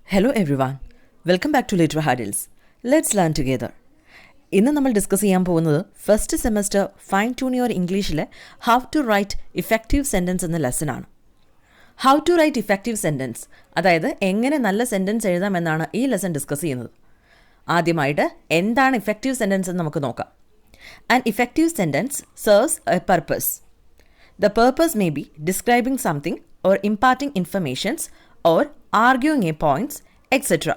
Hello everyone, welcome back to Literary Hurdles. Let's learn together. ഇന്ന് നമ്മൾ discuss ചെയ്യാൻ പോകുന്നത് first semester fine tune your ഇംഗ്ലീഷിലെ how to write effective sentence എന്ന lesson ആണ്. How to write effective sentence, അതായത് എങ്ങനെ നല്ല സെൻറ്റൻസ് എഴുതാമെന്നാണ് ഈ ലെസൺ ഡിസ്കസ് ചെയ്യുന്നത്. ആദ്യമായിട്ട് എന്താണ് ഇഫക്റ്റീവ് സെൻറ്റൻസ് എന്ന് നമുക്ക് നോക്കാം. An effective sentence serves a purpose. The purpose may be describing something or imparting informations or arguing a points, etc.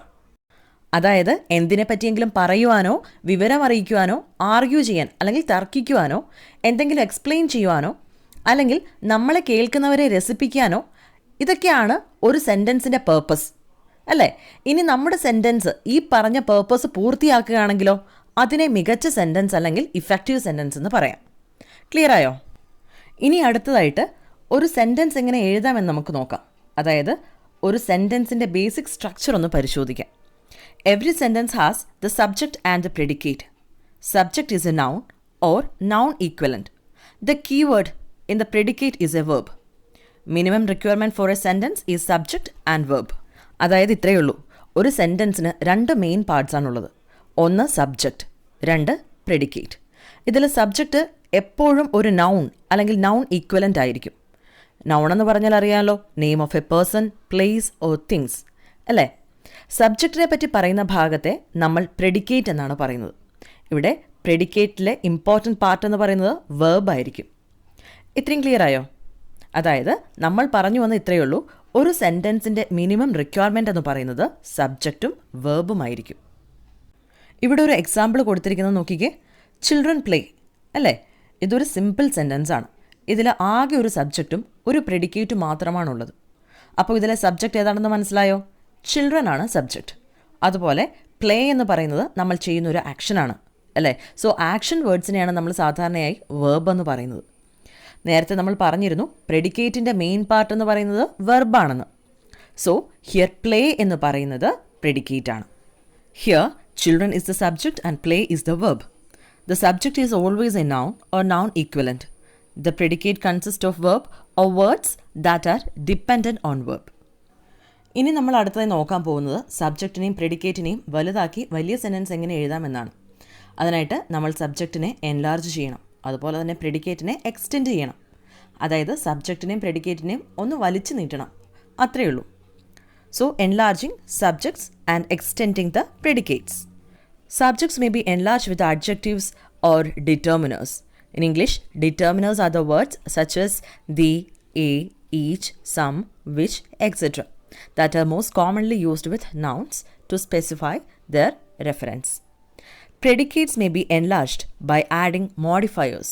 അതായത് എന്തിനെ പറ്റിയെങ്കിലും പറയുവാനോ വിവരം അറിയിക്കുവാനോ ആർഗ്യൂ ചെയ്യാൻ അല്ലെങ്കിൽ തർക്കിക്കുവാനോ എന്തെങ്കിലും എക്സ്പ്ലെയിൻ ചെയ്യുവാനോ അല്ലെങ്കിൽ നമ്മളെ കേൾക്കുന്നവരെ രസിപ്പിക്കാനോ ഇതൊക്കെയാണ് ഒരു സെൻറ്റൻസിൻ്റെ പേർപ്പസ് അല്ലേ. ഇനി നമ്മുടെ സെൻറ്റൻസ് ഈ പറഞ്ഞ പേർപ്പസ് പൂർത്തിയാക്കുകയാണെങ്കിലോ അതിനെ മികച്ച സെൻറ്റൻസ് അല്ലെങ്കിൽ ഇഫക്റ്റീവ് സെൻറ്റൻസ് എന്ന് പറയാം. ക്ലിയർ ആയോ? ഇനി അടുത്തതായിട്ട് ഒരു സെൻറ്റൻസ് എങ്ങനെ എഴുതാമെന്ന് നമുക്ക് നോക്കാം. അതായത് ഒരു സെൻറ്റൻസിൻ്റെ ബേസിക് സ്ട്രക്ചർ ഒന്ന് പരിശോധിക്കാം. Every sentence has the subject and the predicate. Subject is A noun or noun equivalent. The keyword in the predicate is A verb. Minimum requirement four A sentence is subject and verb. അതായത് ഇത്രയേ ഉള്ളൂ, ഒരു സെൻറ്റൻസിന് രണ്ട് main parts ആണുള്ളത്. ഒന്ന് subject, രണ്ട് predicate. ഇതിൽ subject എപ്പോഴും ഒരു നൗൺ അല്ലെങ്കിൽ നൗൺ ഈക്വലൻ്റ് ആയിരിക്കും. നൗൺ എന്ന് പറഞ്ഞാൽ അറിയാമല്ലോ, name of A person, place or things അല്ലേ. സബ്ജക്റ്റിനെ പറ്റി പറയുന്ന ഭാഗത്തെ നമ്മൾ പ്രെഡിക്കേറ്റ് എന്നാണ് പറയുന്നത്. ഇവിടെ പ്രെഡിക്കേറ്റിലെ ഇമ്പോർട്ടൻറ്റ് പാർട്ട് എന്ന് പറയുന്നത് വേർബ് ആയിരിക്കും. ഇത്രയും ക്ലിയർ ആയോ? അതായത് നമ്മൾ പറഞ്ഞു വന്ന ഇത്രയേ ഉള്ളൂ, ഒരു സെൻറ്റൻസിൻ്റെ മിനിമം റിക്വയർമെൻറ്റ് എന്ന് പറയുന്നത് സബ്ജക്റ്റും വേർബുമായിരിക്കും. ഇവിടെ ഒരു എക്സാമ്പിൾ കൊടുത്തിരിക്കുന്നത് നോക്കിക്കേ. ചിൽഡ്രൻ പ്ലേ അല്ലേ. ഇതൊരു സിമ്പിൾ സെൻറ്റൻസ് ആണ്. ഇതിൽ ആകെ ഒരു സബ്ജക്റ്റും ഒരു പ്രെഡിക്കേറ്റും മാത്രമാണുള്ളത്. അപ്പോൾ ഇതിലെ സബ്ജക്റ്റ് ഏതാണെന്ന് മനസ്സിലായോ? ചിൽഡ്രൻ ആണ് സബ്ജക്റ്റ്. അതുപോലെ പ്ലേ എന്ന് പറയുന്നത് നമ്മൾ ചെയ്യുന്ന ഒരു ആക്ഷനാണ് അല്ലേ. സോ ആക്ഷൻ വേർഡ്സിനെയാണ് നമ്മൾ സാധാരണയായി വേർബ് എന്ന് പറയുന്നത്. നേരത്തെ നമ്മൾ പറഞ്ഞിരുന്നു പ്രെഡിക്കേറ്റിൻ്റെ മെയിൻ പാർട്ട് എന്ന് പറയുന്നത് വെർബാണെന്ന്. സോ ഹിയർ പ്ലേ എന്ന് പറയുന്നത് പ്രെഡിക്കേറ്റ് ആണ്. Here children is the subject and play is the verb. The subject is always a noun or noun equivalent. The predicate consists of verb or words that are dependent on verb. ഇനി നമ്മൾ അടുത്തതായി നോക്കാൻ പോകുന്നത് സബ്ജക്റ്റിനെയും പ്രെഡിക്കേറ്റിനെയും വലുതാക്കി വലിയ sentence എങ്ങനെ എഴുതാമെന്നാണ്. അതിനായിട്ട് നമ്മൾ സബ്ജക്റ്റിനെ എൻലാർജ് ചെയ്യണം, അതുപോലെ തന്നെ പ്രെഡിക്കേറ്റിനെ എക്സ്റ്റെൻഡ് ചെയ്യണം. അതായത് സബ്ജക്റ്റിനെയും പ്രെഡിക്കേറ്റിനെയും ഒന്ന് വലിച്ചു നീട്ടണം, അത്രയേ ഉള്ളൂ. So enlarging subjects and extending the predicates. Subjects may be enlarged with adjectives or determiners. In English, determiners are the words such as the, a, each, some, which, etc. that are most commonly used with nouns to specify their reference. Predicates may be enlarged by adding modifiers.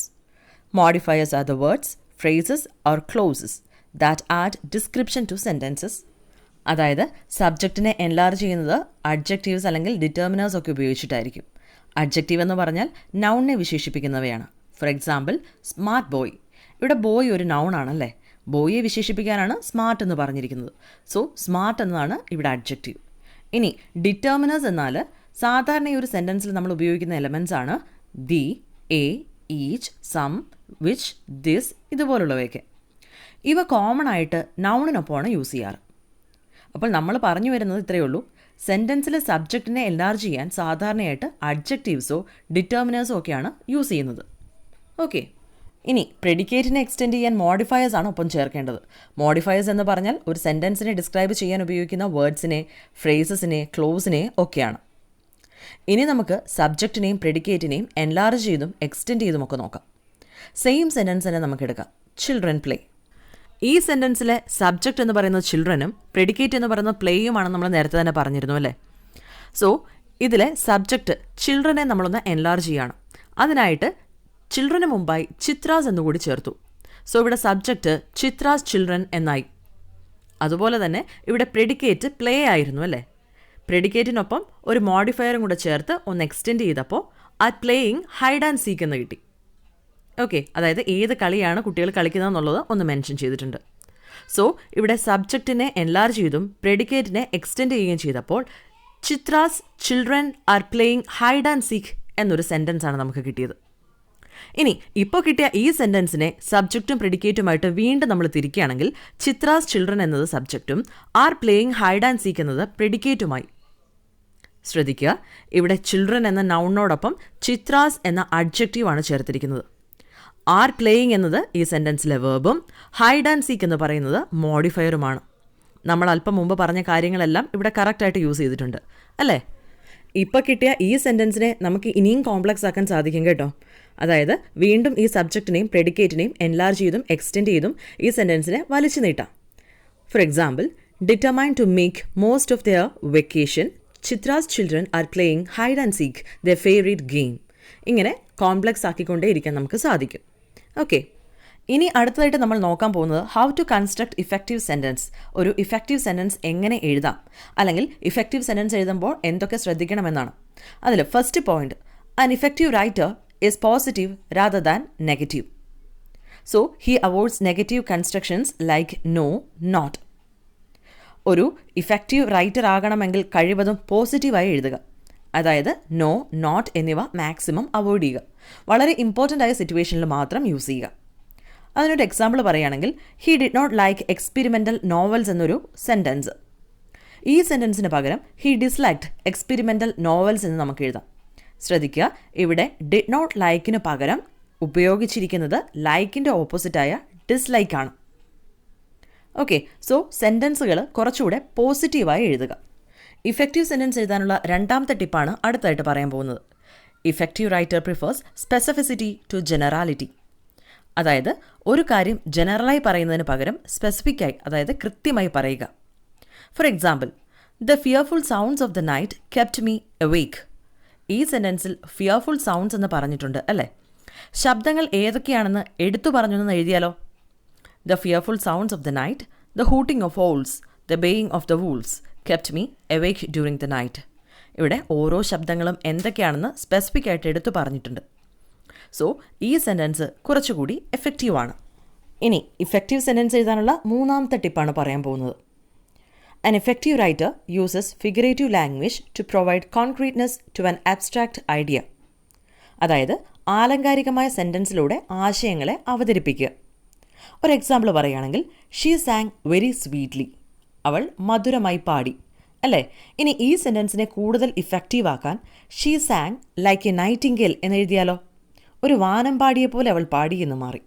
Modifiers are the words, phrases or clauses that add description to sentences. അതായത് സബ്ജക്റ്റിനെ enlarge ചെയ്യുന്നത് adjectives അല്ലെങ്കിൽ determiners ഒക്കെ ഉപയോഗിച്ചിട്ടായിരിക്കും. Adjective എന്ന് പറഞ്ഞാൽ നൗണിനെ വിശേഷിപ്പിക്കുന്നവയാണ്. For example smart boy. ഇവിടെ ബോയ് ഒരു നൗൺ ആണല്ലേ. ബോയെ വിശേഷിപ്പിക്കാനാണ് സ്മാർട്ട് എന്ന് പറഞ്ഞിരിക്കുന്നത്. സോ സ്മാർട്ട് എന്നതാണ് ഇവിടെ അഡ്ജക്റ്റീവ്. ഇനി ഡിറ്റർമിനേഴ്സ് എന്നാൽ സാധാരണ ഈ ഒരു സെൻറ്റൻസിൽ നമ്മൾ ഉപയോഗിക്കുന്ന എലമെൻറ്റ്സ് ആണ് the, a, each, some, which, this ഇതുപോലുള്ളവയൊക്കെ. ഇവ കോമൺ ആയിട്ട് നൗണിനൊപ്പമാണ് യൂസ് ചെയ്യാറ്. അപ്പോൾ നമ്മൾ പറഞ്ഞു വരുന്നത് ഇത്രയേ ഉള്ളൂ, സെൻറ്റൻസിലെ സബ്ജക്റ്റിനെ എൻലാർജ് ചെയ്യാൻ സാധാരണയായിട്ട് അഡ്ജക്റ്റീവ്സോ ഡിറ്റർമിനേഴ്സോ ഒക്കെയാണ് യൂസ് ചെയ്യുന്നത്. ഓക്കെ. ഇനി പ്രെഡിക്കേറ്റിനെ എക്സ്റ്റെൻഡ് ചെയ്യാൻ മോഡിഫയേഴ്സ് ആണ് ഒപ്പം ചേർക്കേണ്ടത്. മോഡിഫയേഴ്സ് എന്ന് പറഞ്ഞാൽ ഒരു സെൻറ്റൻസിനെ ഡിസ്ക്രൈബ് ചെയ്യാൻ ഉപയോഗിക്കുന്ന വേർഡ്സിനെ, ഫ്രേസസിനെ, ക്ലോസിനെ ഒക്കെയാണ്. ഇനി നമുക്ക് സബ്ജക്റ്റിനെയും പ്രെഡിക്കേറ്റിനെയും എൻലാർജ് ചെയ്തും എക്സ്റ്റെൻഡ് ചെയ്തും ഒക്കെ നോക്കാം. സെയിം സെൻറ്റൻസ് തന്നെ നമുക്ക് എടുക്കാം. Children play. ഈ സെൻറ്റൻസിലെ സബ്ജക്റ്റ് എന്ന് പറയുന്നത് ചിൽഡ്രനും പ്രെഡിക്കേറ്റ് എന്ന് പറയുന്നത് പ്ലേയുമാണ് നമ്മൾ നേരത്തെ തന്നെ പറഞ്ഞിരുന്നു അല്ലേ. സോ ഇതിലെ സബ്ജക്റ്റ് ചിൽഡ്രനെ നമ്മളൊന്ന് എൻലാർജ് ചെയ്യാണ്. അതിനായിട്ട് ചിൽഡ്രന് മുമ്പായി ചിത്രാസ് എന്നുകൂടി ചേർത്തു. സോ ഇവിടെ സബ്ജക്റ്റ് ചിത്രാസ് ചിൽഡ്രൻ എന്നായി. അതുപോലെ തന്നെ ഇവിടെ പ്രെഡിക്കേറ്റ് പ്ലേ ആയിരുന്നു അല്ലേ. പ്രെഡിക്കേറ്റിനൊപ്പം ഒരു മോഡിഫയറും കൂടെ ചേർത്ത് ഒന്ന് എക്സ്റ്റെൻഡ് ചെയ്തപ്പോൾ ആ പ്ലേയിങ് ഹൈഡ് ആൻഡ് സീക്ക് എന്ന് കിട്ടി. ഓക്കെ, അതായത് ഏത് കളിയാണ് കുട്ടികൾ കളിക്കുന്നത് എന്നുള്ളത് ഒന്ന് മെൻഷൻ ചെയ്തിട്ടുണ്ട്. സോ ഇവിടെ സബ്ജക്റ്റിനെ എൻലാർജ് ചെയ്തും പ്രെഡിക്കേറ്റിനെ എക്സ്റ്റെൻഡ് ചെയ്യുകയും ചെയ്തപ്പോൾ Chitra's children are playing hide and seek എന്നൊരു സെൻറ്റൻസ് ആണ് നമുക്ക് കിട്ടിയത്. ഇനി ഇപ്പോൾ കിട്ടിയ ഈ സെൻറ്റൻസിനെ സബ്ജക്റ്റും പ്രെഡിക്കേറ്റുമായിട്ട് വീണ്ടും നമ്മൾ തിരിക്കുകയാണെങ്കിൽ ചിത്രാസ് ചിൽഡ്രൻ എന്നത് സബ്ജക്റ്റും are playing hide and seek എന്നത് പ്രെഡിക്കേറ്റുമായി. ശ്രദ്ധിക്കുക, ഇവിടെ ചിൽഡ്രൻ എന്ന നൗണിനോടൊപ്പം ചിത്രാസ് എന്ന അഡ്ജക്റ്റീവാണ് ചേർത്തിരിക്കുന്നത്. ആർ പ്ലേയിങ് എന്നത് ഈ സെൻറ്റൻസിലെ വേർബും ഹൈഡ് ആൻഡ് സീക്ക് എന്ന് പറയുന്നത് മോഡിഫയറുമാണ്. നമ്മൾ അല്പം മുമ്പ് പറഞ്ഞ കാര്യങ്ങളെല്ലാം ഇവിടെ കറക്റ്റായിട്ട് യൂസ് ചെയ്തിട്ടുണ്ട് അല്ലേ? ഇപ്പോൾ കിട്ടിയ ഈ സെൻറ്റൻസിനെ നമുക്ക് ഇനിയും കോംപ്ലക്സ് ആക്കാൻ സാധിക്കും കേട്ടോ. അതായത് വീണ്ടും ഈ സബ്ജക്റ്റിനെയും പ്രെഡിക്കേറ്റിനെയും എൻലാർജ് ചെയ്തും എക്സ്റ്റെൻഡ് ചെയ്തും ഈ സെൻറ്റൻസിനെ വലിച്ചു നീട്ടാം. For example, determine to make most of their vacation Chitra's children are playing hide and seek their favourite game. ഇങ്ങനെ കോംപ്ലക്സ് ആക്കിക്കൊണ്ടേ ഇരിക്കാൻ നമുക്ക് സാധിക്കും. ഓക്കെ, ഇനി അടുത്തതായിട്ട് നമ്മൾ നോക്കാൻ പോകുന്നത് how to construct effective sentence. ഒരു ഇഫക്റ്റീവ് സെൻറ്റൻസ് എങ്ങനെ എഴുതാം, അല്ലെങ്കിൽ ഇഫക്റ്റീവ് സെൻറ്റൻസ് എഴുതുമ്പോൾ എന്തൊക്കെ ശ്രദ്ധിക്കണമെന്നാണ്. അതിൽ first point, an effective writer is positive rather than negative. So he avoids negative constructions like no, not. ഒരു ഇഫക്റ്റീവ് റൈറ്റർ ആകണമെങ്കിൽ കഴിവതും പോസിറ്റീവായി എഴുതുക. അതായത് നോ, നോട്ട് എന്നിവ മാക്സിമം അവോയ്ഡ് ചെയ്യുക. വളരെ ഇമ്പോർട്ടൻ്റ് ആയ സിറ്റുവേഷനിൽ മാത്രം യൂസ് ചെയ്യുക. അതിനൊരു എക്സാമ്പിൾ പറയുകയാണെങ്കിൽ, he did not like experimental novels എന്നൊരു സെൻറ്റൻസ്. ഈ സെൻറ്റൻസിന് പകരം ഹി ഡിസ്ലൈക്ഡ് എക്സ്പെരിമെൻ്റൽ നോവൽസ് എന്ന് നമുക്ക് എഴുതാം. ശ്രദ്ധിക്കുക, ഇവിടെ ഡിഡ് നോട്ട് ലൈക്കിന് പകരം ഉപയോഗിച്ചിരിക്കുന്നത് ലൈക്കിൻ്റെ ഓപ്പോസിറ്റായ ഡിസ്ലൈക്കാണ്. ഓക്കെ, സോ സെൻറ്റൻസുകൾ കുറച്ചുകൂടെ പോസിറ്റീവായി എഴുതുക. ഇഫക്റ്റീവ് സെൻറ്റൻസ് എഴുതാനുള്ള രണ്ടാമത്തെ ടിപ്പാണ് അടുത്തായിട്ട് പറയാൻ പോകുന്നത്. Effective writer prefers specificity to generality. അതായത് ഒരു കാര്യം ജനറലായി പറയുന്നതിന് പകരം സ്പെസിഫിക്കായി, അതായത് കൃത്യമായി പറയുക. For example, the fearful sounds of the night kept me അവേക്ക്. ഈ സെൻറ്റൻസിൽ ഫിയർഫുൾ സൗണ്ട്സ് എന്ന് പറഞ്ഞിട്ടുണ്ട് അല്ലേ? ശബ്ദങ്ങൾ ഏതൊക്കെയാണെന്ന് എടുത്തു പറഞ്ഞൊന്ന് എഴുതിയാലോ? The fearful sounds of the night, the hooting of owls, the baying of the wolves kept me awake during the night. ഇവിടെ ഓരോ ശബ്ദങ്ങളും എന്തൊക്കെയാണെന്ന് സ്പെസിഫിക് ആയിട്ട് എടുത്തു പറഞ്ഞിട്ടുണ്ട്. സോ ഈ സെൻറ്റൻസ് കുറച്ചുകൂടി എഫക്റ്റീവാണ്. ഇനി ഇഫക്റ്റീവ് സെൻറ്റൻസ് എഴുതാനുള്ള മൂന്നാമത്തെ ടിപ്പാണ് പറയാൻ പോകുന്നത്. An effective writer uses figurative language to provide concreteness to an abstract idea. അതായത് ആലങ്കാരികമായ സെൻറ്റൻസിലൂടെ ആശയങ്ങളെ അവതരിപ്പിക്കുക. ഒരു എക്സാമ്പിൾ പറയുകയാണെങ്കിൽ, ഷീ സാങ് വെരി സ്വീറ്റ്ലി. അവൾ മധുരമായി പാടി അല്ലേ? ഇനി ഈ സെൻറ്റൻസിനെ കൂടുതൽ ഇഫക്റ്റീവ് ആക്കാൻ she sang like a nightingale എന്നെഴുതിയാലോ? ഒരു വാനമ്പാടിയെ പോലെ അവൾ പാടി എന്ന് മാറി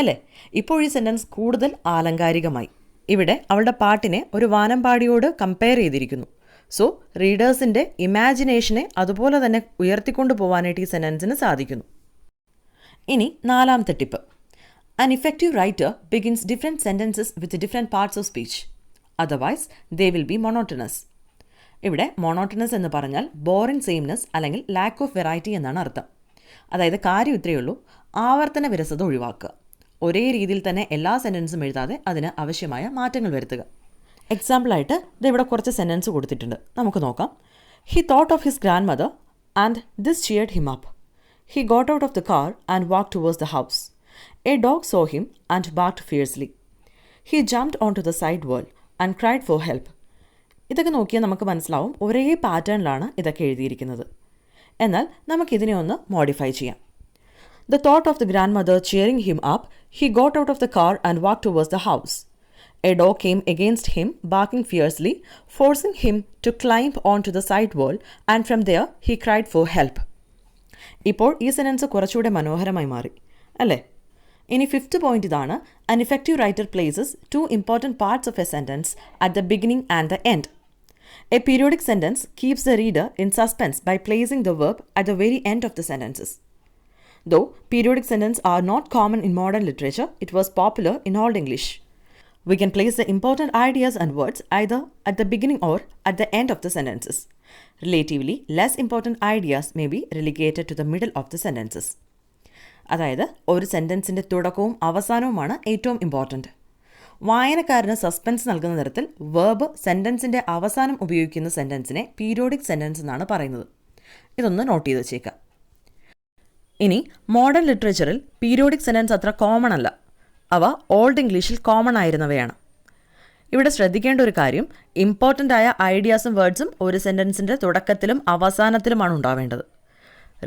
അല്ലേ? ഇപ്പോൾ ഈ സെൻറ്റൻസ് കൂടുതൽ ആലങ്കാരികമായി. ഇവിടെ അവളുടെ പാട്ടിനെ ഒരു വാനമ്പാടിയോട് കമ്പയർ ചെയ്തിരിക്കുന്നു. സോ റീഡേഴ്സിൻ്റെ ഇമാജിനേഷനെ അതുപോലെ തന്നെ ഉയർത്തിക്കൊണ്ടു പോകാനായിട്ട് ഈ സെൻറ്റൻസിന് സാധിക്കുന്നു. ഇനി നാലാമത്തെ tip, an effective writer begins different sentences with different parts of speech, otherwise they will be monotonous. ഇവിടെ മൊണോട്ടണസ് എന്ന് പറഞ്ഞാൽ ബോറിംഗ് സെയിംനെസ് അല്ലെങ്കിൽ ലാക്ക് ഓഫ് വെറൈറ്റി എന്നാണ് അർത്ഥം. അതായത് കാര്യം ഇത്രയേ ഉള്ളൂ, ആവർത്തന വിരസത ഒഴിവാക്കുക. ഒരേ രീതിയിൽ തന്നെ എല്ലാ സെൻറ്റൻസും എഴുതാതെ അതിന് ആവശ്യമായ മാറ്റങ്ങൾ വരുത്തുക. എക്സാമ്പിളായിട്ട് ഇവിടെ കുറച്ച് സെൻറ്റൻസ് കൊടുത്തിട്ടുണ്ട്, നമുക്ക് നോക്കാം. He thought of his grand mother and this cheered him up. He got out of the car and walk towards the house. A dog saw him and barked fiercely. He jumped on to the side wall and cried for help. ഇതൊക്കെ നോക്കിയാൽ നമുക്ക് മനസ്സിലാവും ഒരേ പാറ്റേണിലാണ് ഇതൊക്കെ എഴുതിയിരിക്കുന്നത്. എന്നാൽ നമുക്കിതിനെ ഒന്ന് മോഡിഫൈ ചെയ്യാം. The thought of the grandmother cheering him up, he got out of the car and walked towards the house. A dog came against him, barking fiercely, forcing him to climb onto the side wall, and from there he cried for help. ഇപ്പോൾ ഈ sentence കുറച്ചുകൂടെ മനോഹരമായി മാറി അല്ലേ? ഇനി fifth point ഇതാണ്, an effective writer places two important parts of a sentence at the beginning and the end. A periodic sentence keeps the reader in suspense by placing the verb at the very end of the sentences. Though periodic sentences are not common in modern literature, it was popular in Old English. We can place the important ideas and words either at the beginning or at the end of the sentences. Relatively less important ideas may be relegated to the middle of the sentences. അതായത് ഒരു സെൻറ്റൻസിൻ്റെ തുടക്കവും അവസാനവുമാണ് ഏറ്റവും important. വായനക്കാരന് suspense നൽകുന്ന തരത്തിൽ verb സെൻറ്റൻസിൻ്റെ അവസാനം ഉപയോഗിക്കുന്ന സെൻറ്റൻസിനെ periodic sentence എന്നാണ് പറയുന്നത്. ഇതൊന്ന് നോട്ട് ചെയ്ത് വെച്ചേക്കാം. ഇനി മോഡേൺ ലിറ്ററേച്ചറിൽ പീരിയോഡിക് സെൻറ്റൻസ് അത്ര കോമൺ അല്ല. അവ ഓൾഡ് ഇംഗ്ലീഷിൽ കോമൺ ആയിരുന്നവയാണ്. ഇവിടെ ശ്രദ്ധിക്കേണ്ട ഒരു കാര്യം, ഇമ്പോർട്ടൻ്റ് ആയ ഐഡിയാസും വേർഡ്സും ഒരു സെൻറ്റൻസിൻ്റെ തുടക്കത്തിലും അവസാനത്തിലുമാണ് ഉണ്ടാവേണ്ടത്.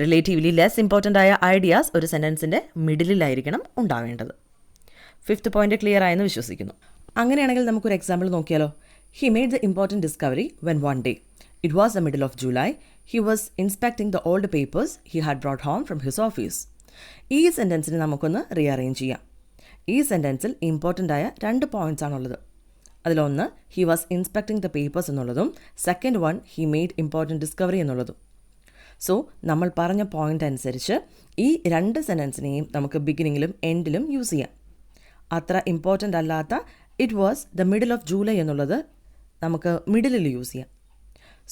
റിലേറ്റീവ്ലി ലെസ് ഇമ്പോർട്ടൻ്റ് ആയ ഐഡിയാസ് ഒരു സെൻറ്റൻസിൻ്റെ മിഡിലിലായിരിക്കണം ഉണ്ടാവേണ്ടത്. 5th പോയിന്റ് ക്ലിയർ ആയെന്ന് വിശ്വസിക്കുന്നു. അങ്ങനെയാണെങ്കിൽ നമുക്കൊരു എക്സാമ്പിൾ നോക്കിയാലോ. He made the important discovery when one day it was the middle of July he was inspecting the old papers he had brought home from his office. ഈ സെൻറ്റൻസിനെ നമുക്കൊന്ന് rearrange ചെയ്യാം. ഈ സെൻറ്റൻസിൽ important ആയ 2 പോയിൻറ്റ്സ് ആണുള്ളത്. അതിലൊന്ന് he was inspecting the papers എന്നുള്ളതും second one he made important discovery എന്നുള്ളതും. So നമ്മൾ പറഞ്ഞ പോയിൻ്റ് അനുസരിച്ച് ഈ 2 സെൻറ്റൻസിനെയും നമുക്ക് ബിഗിനിങ്ങിലും എൻഡിലും യൂസ് ചെയ്യാം. അത്ര ഇമ്പോർട്ടൻ്റ് അല്ലാത്ത it was the middle of July എന്നുള്ളത് നമുക്ക് മിഡിലിൽ യൂസ് ചെയ്യാം.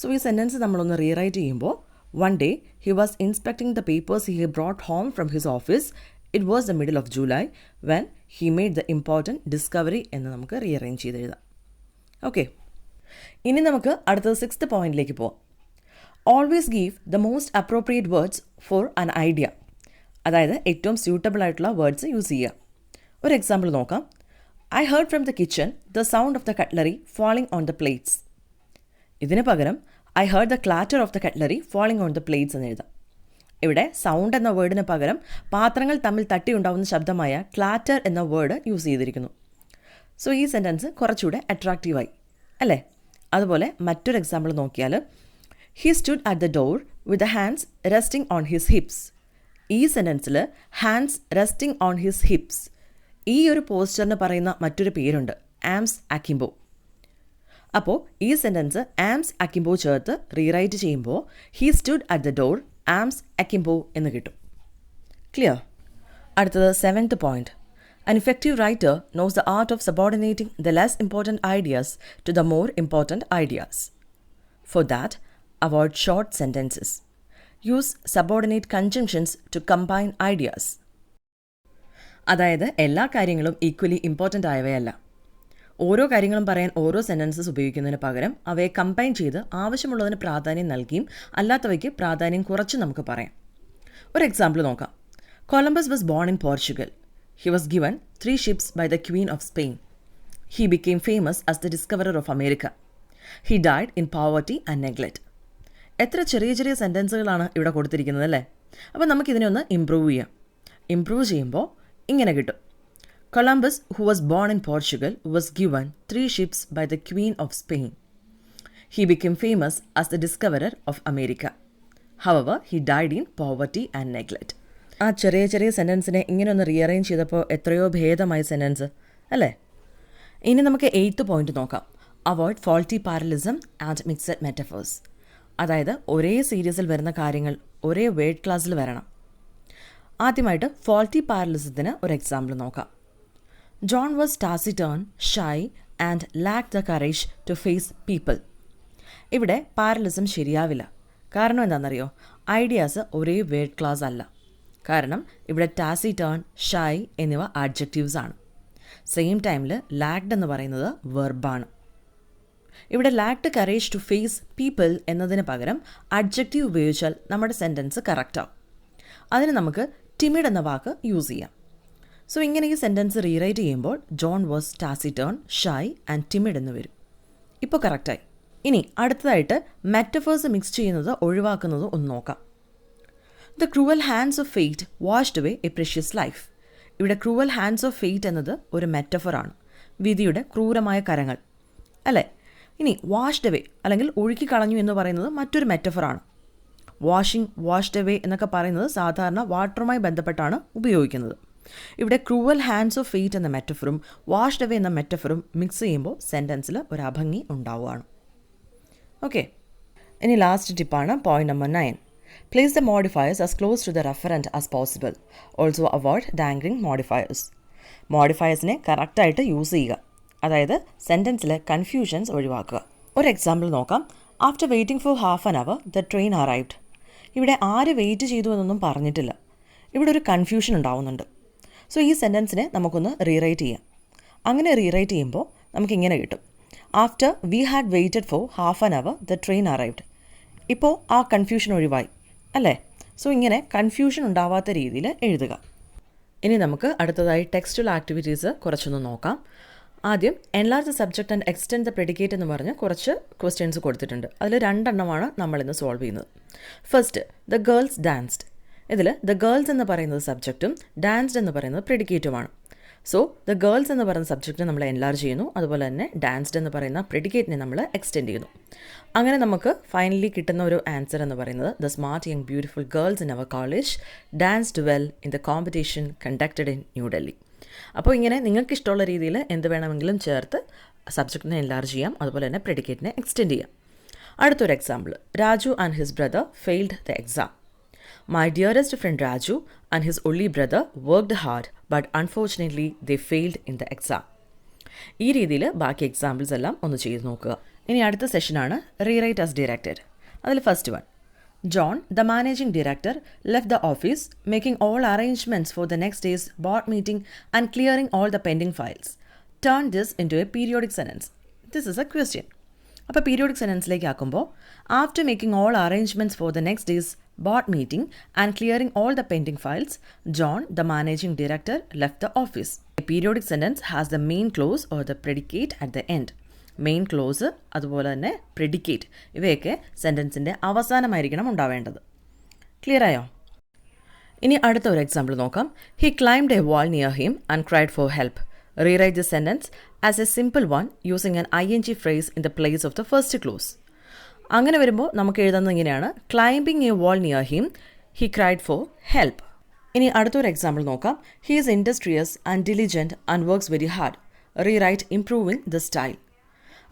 സോ ഈ സെൻറ്റൻസ് നമ്മളൊന്ന് റീറൈറ്റ് ചെയ്യുമ്പോൾ one day he was inspecting the papers he brought home from his office it was the middle of July when he made the important discovery എന്ന് നമുക്ക് rearrange ചെയ്ത് എഴുതാം. ഓക്കെ, ഇനി നമുക്ക് അടുത്തത് 6th പോയിന്റിലേക്ക് പോവാം. Always give the most appropriate words for an idea. അതായത് ഏറ്റവും സ്യൂട്ടബിൾ ആയിട്ടുള്ള വേർഡ്സ് യൂസ് ചെയ്യുക. ഒരു എക്സാമ്പിൾ നോക്കാം. I heard from the kitchen the sound of the cutlery falling on the plates. ഇതിന് പകരം I heard the clatter of the cutlery falling on the plates എന്ന് എഴുതാം. ഇവിടെ സൗണ്ട് എന്ന വേർഡിന് പകരം പാത്രങ്ങൾ തമ്മിൽ തട്ടിയുണ്ടാവുന്ന ശബ്ദമായ ക്ലാറ്റർ എന്ന വേർഡ് യൂസ് ചെയ്തിരിക്കുന്നു. സോ ഈ സെൻറ്റൻസ് കുറച്ചുകൂടെ അട്രാക്റ്റീവായി അല്ലേ. അതുപോലെ മറ്റൊരു എക്സാമ്പിൾ നോക്കിയാൽ he stood at the door with the hands resting on his hips. ഈ സെൻറ്റൻസിൽ hands resting on his hips ഈ ഒരു പോസ്റ്ററിന് പറയുന്ന മറ്റൊരു പേരുണ്ട്, ആംസ് അക്കിംബോ. അപ്പോൾ ഈ സെൻറ്റൻസ് ആംസ് അക്കിംബോ ചേർത്ത് റീറൈറ്റ് ചെയ്യുമ്പോൾ he stood at the door arms akimbo എന്ന് കിട്ടും. ക്ലിയർ? അടുത്തത് 7th point. An effective writer knows the art of subordinating the less important ideas to the more important ideas. For that, avoid short sentences. Use subordinate conjunctions to combine ideas. അതായത് എല്ലാ കാര്യങ്ങളും equally important ആയവയല്ല. ഓരോ കാര്യങ്ങളും പറയാൻ ഓരോ sentences ഉപയോഗിക്കുന്നതിന് പകരം അവയെ കമ്പൈൻ ചെയ്ത് ആവശ്യമുള്ളതിന് പ്രാധാന്യം നൽകിയും അല്ലാത്തവയ്ക്ക് പ്രാധാന്യം കുറച്ച് നമുക്ക് പറയാം. ഒരു എക്സാമ്പിൾ നോക്കാം. Columbus was born in Portugal. He was given 3 ships by the Queen of Spain. He became famous as the discoverer of America. He died in poverty and neglect. എത്ര ചെറിയ ചെറിയ സെൻറ്റൻസുകളാണ് ഇവിടെ കൊടുത്തിരിക്കുന്നത് അല്ലേ. അപ്പോൾ നമുക്കിതിനെ ഒന്ന് ഇംപ്രൂവ് ചെയ്യാം. ഇംപ്രൂവ് ചെയ്യുമ്പോൾ ഇങ്ങനെ കിട്ടും. Columbus who was born in Portugal was given 3 ships by the Queen of Spain. He became famous as the discoverer of America. However, he died in poverty and neglect. ആ ചെറിയ ചെറിയ സെൻറ്റൻസിനെ ഇങ്ങനെ ഒന്ന് rearrange ചെയ്തപ്പോൾ എത്രയോ ഭേദമായ സെൻറ്റൻസ് അല്ലേ. ഇനി നമുക്ക് 8th പോയിന്റ് നോക്കാം. Avoid faulty parallelism and mixed metaphors. അതായത് ഒരേ സീരീസിൽ വരുന്ന കാര്യങ്ങൾ ഒരേ വേർഡ് ക്ലാസ്സിൽ വരണം. ആദ്യമായിട്ട് ഫോൾട്ടി പാരലിസത്തിന് ഒരു എക്സാമ്പിൾ നോക്കാം. John was taciturn, shy and lack the courage to face people. ഇവിടെ പാരലിസം ശരിയാവില്ല. കാരണം എന്താണെന്നറിയോ, ഐഡിയാസ് ഒരേ വേർഡ് ക്ലാസ് അല്ല. കാരണം ഇവിടെ ടാസിറ്റേൺ, ഷൈ എന്നിവ ആഡ്ജക്റ്റീവ്സ് ആണ്. സെയിം ടൈമിൽ ലാക്ഡ് എന്ന് പറയുന്നത് വെർബാണ്. ഇവിടെ lacked courage to face people എന്നതിന് പകരം അഡ്ജക്റ്റീവ് ഉപയോഗിച്ചാൽ നമ്മുടെ സെൻറ്റൻസ് കറക്റ്റാവും. അതിന് നമുക്ക് ടിമിഡ് എന്ന വാക്ക് യൂസ് ചെയ്യാം. സോ ഇങ്ങനെ ഈ സെൻറ്റൻസ് റീറൈറ്റ് ചെയ്യുമ്പോൾ John was taciturn, shy and timid എന്ന് വരും. ഇപ്പോൾ കറക്റ്റായി. ഇനി അടുത്തതായിട്ട് മെറ്റഫേഴ്സ് മിക്സ് ചെയ്യുന്നത് ഒഴിവാക്കുന്നത് ഒന്ന് നോക്കാം. The cruel hands of fate washed away a precious life. ഇവിടെ ക്രൂവൽ ഹാൻഡ്സ് ഓഫ് ഫെയ്റ്റ് എന്നത് ഒരു മെറ്റഫറാണ്, വിധിയുടെ ക്രൂരമായ കരങ്ങൾ അല്ലേ. ഇനി വാഷ്ഡ് അവേ അല്ലെങ്കിൽ ഒഴുക്കിക്കളഞ്ഞു എന്ന് പറയുന്നത് മറ്റൊരു മെറ്റഫറാണ്. വാഷിംഗ്, വാഷ്ഡ് അവേ എന്നൊക്കെ പറയുന്നത് സാധാരണ വാട്ടറുമായി ബന്ധപ്പെട്ടാണ് ഉപയോഗിക്കുന്നത്. ഇവിടെ ക്രൂവൽ ഹാൻഡ്സ് ഓഫ് ഫെയ്റ്റ് എന്ന മെറ്റഫറും വാഷ്ഡ് അവേ എന്ന മെറ്റഫറും മിക്സ് ചെയ്യുമ്പോൾ സെൻറ്റൻസിൽ ഒരു അഭംഗി ഉണ്ടാവുകയാണ്. ഓക്കെ, ഇനി ലാസ്റ്റ് ടിപ്പാണ് point number 9. Place the modifiers as close to the referent as possible. Also avoid dangling modifiers. മോഡിഫയേഴ്സിനെ കറക്റ്റായിട്ട് യൂസ് ചെയ്യുക. അതായത് സെൻറ്റൻസിലെ കൺഫ്യൂഷൻസ് ഒഴിവാക്കുക. ഒരു എക്സാമ്പിൾ നോക്കാം. After waiting for half an hour the train arrived. ഇവിടെ ആര് വെയിറ്റ് ചെയ്തു എന്നൊന്നും പറഞ്ഞിട്ടില്ല. ഇവിടെ ഒരു കൺഫ്യൂഷൻ ഉണ്ടാവുന്നുണ്ട്. സോ ഈ സെൻറ്റൻസിനെ നമുക്കൊന്ന് റീറൈറ്റ് ചെയ്യാം. അങ്ങനെ റീറൈറ്റ് ചെയ്യുമ്പോൾ നമുക്കിങ്ങനെ കിട്ടും. After we had waited for half an hour the train arrived. ഇപ്പോൾ ആ കൺഫ്യൂഷൻ ഒഴിവായി അല്ലേ. സോ ഇങ്ങനെ കൺഫ്യൂഷൻ ഉണ്ടാവാത്ത രീതിയിൽ എഴുതുക. ഇനി നമുക്ക് അടുത്തതായി ടെക്സ്റ്റുവൽ ആക്ടിവിറ്റീസ് കുറച്ചൊന്ന് നോക്കാം. ആദ്യം enlarge the subject and extend the predicate എന്ന് പറഞ്ഞ് കുറച്ച് ക്വസ്റ്റ്യൻസ് കൊടുത്തിട്ടുണ്ട്. അതിൽ 2 എണ്ണമാണ് നമ്മളിന്ന് സോൾവ് ചെയ്യുന്നത്. First, the girls danced. ഇതിൽ ദ ഗേൾസ് എന്ന് പറയുന്നത് സബ്ജക്റ്റും ഡാൻസ്ഡ് എന്ന് പറയുന്നത് പ്രെഡിക്കേറ്റുമാണ്. സോ ദ ഗേൾസ് എന്ന് പറയുന്ന സബ്ജക്റ്റിനെ നമ്മൾ എൻലാർജ് ചെയ്യുന്നു, അതുപോലെ തന്നെ ഡാൻസ്ഡ് എന്ന് പറയുന്ന പ്രെഡിക്കേറ്റിനെ നമ്മൾ എക്സ്റ്റെൻഡ് ചെയ്യുന്നു. അങ്ങനെ നമുക്ക് ഫൈനലി കിട്ടുന്ന ഒരു ആൻസർ എന്ന് പറയുന്നത് the smart young beautiful girls in our college danced well in the competition conducted in New Delhi. അപ്പോൾ ഇങ്ങനെ നിങ്ങൾക്ക് ഇഷ്ടമുള്ള രീതിയിൽ എന്ത് വേണമെങ്കിലും ചേർത്ത് സബ്ജക്റ്റിനെ എൻലാർജ് ചെയ്യാം, അതുപോലെ തന്നെ പ്രെഡിക്കേറ്റിനെ എക്സ്റ്റെൻഡ് ചെയ്യാം. അടുത്തൊരു example, Raju and his brother failed the exam. My dearest friend Raju and his only brother worked hard, but unfortunately they failed in the exam. ഈ രീതിയിൽ ബാക്കി എക്സാമ്പിൾസ് എല്ലാം ഒന്ന് ചെയ്ത് നോക്കുക. ഇനി അടുത്ത സെഷനാണ് റീറൈറ്റ് ആസ് ഡയറക്റ്റഡ്. അതിൽ first one, John, the managing director, left the office, making all arrangements for the next day's board meeting and clearing all the pending files. Turn this into a periodic sentence. This is a question. അപ്പോൾ periodic സെൻറ്റൻസിലേക്ക് ആക്കുമ്പോൾ, after making all arrangements for the next days board meeting and clearing all the pending files, John, the managing director, left the office. A periodic sentence has the main clause or the predicate at the end. Main clause അതുപോലെ തന്നെ predicate ഇവയൊക്കെ സെൻറ്റൻസിൻ്റെ അവസാനമായിരിക്കണം ഉണ്ടാവേണ്ടത്. Clear ആയോ? ഇനി അടുത്ത ഒരു example നോക്കാം. He climbed A wall near him and cried for help. Rewrite the sentence as A simple one using an ing phrase in the place of the first clause. അങ്ങനെ വരുമ്പോൾ നമുക്ക് എഴുതുന്നത് ഇങ്ങനെയാണ്, climbing a wall near him he cried for help. ഇനി അടുത്തൊരു example നോക്കാം. He is industrious and diligent and works very hard. Rewrite improving the style.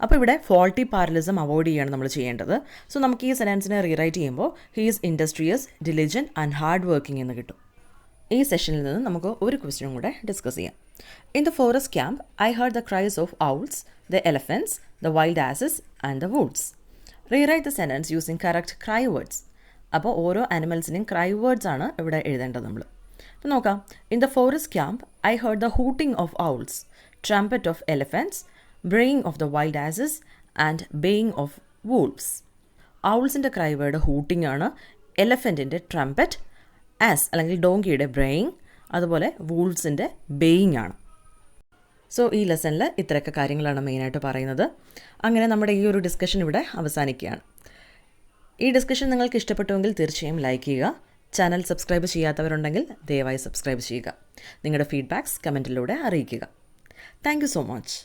അപ്പോൾ ഇവിടെ ഫോൾട്ടി പാരലിസം അവോയ്ഡ് ചെയ്യാണ് നമ്മൾ ചെയ്യേണ്ടത്. സോ നമുക്ക് ഈ സെൻറ്റൻസിനെ റീറൈറ്റ് ചെയ്യുമ്പോൾ he is industrious, diligent and hard working എന്ന് കിട്ടും. ഈ സെഷനിൽ നിന്ന് നമുക്ക് ഒരു ക്വസ്റ്റ്യനും കൂടെ ഡിസ്കസ് ചെയ്യാം. In the forest camp I heard the cries of owls, the elephants, the wild asses and the wolves. Rewrite the sentence using correct cry words. അപ്പോൾ ഓരോ ആനിമൽസിനെയും ക്രൈ വേർഡ്സ് ആണ് ഇവിടെ എഴുതേണ്ടത് നമ്മൾ. അപ്പോൾ നോക്കാം. In the forest camp I heard the hooting of owls, trumpet of elephants, braying of the wild asses and baying of wolfs. ഔൾസിൻ്റെ cry word hooting ആണ്, എലഫൻറ്റിൻ്റെ ട്രംപറ്റ്, ആസ് അല്ലെങ്കിൽ ഡോങ്കിയുടെ ബ്രേയിങ്, അതുപോലെ വൂൾഫ്സിൻ്റെ ബേയിങ് ആണ്. സോ ഈ ലെസണിൽ ഇത്രയൊക്കെ കാര്യങ്ങളാണ് മെയിനായിട്ട് പറയുന്നത്. അങ്ങനെ നമ്മുടെ ഈ ഒരു ഡിസ്കഷൻ ഇവിടെ അവസാനിക്കുകയാണ്. ഈ ഡിസ്കഷൻ നിങ്ങൾക്ക് ഇഷ്ടപ്പെട്ടുവെങ്കിൽ തീർച്ചയായും ലൈക്ക് ചെയ്യുക. ചാനൽ സബ്സ്ക്രൈബ് ചെയ്യാത്തവരുണ്ടെങ്കിൽ ദയവായി സബ്സ്ക്രൈബ് ചെയ്യുക. നിങ്ങളുടെ ഫീഡ്ബാക്ക്സ് കമൻറ്റിലൂടെ അറിയിക്കുക. Thank you so much.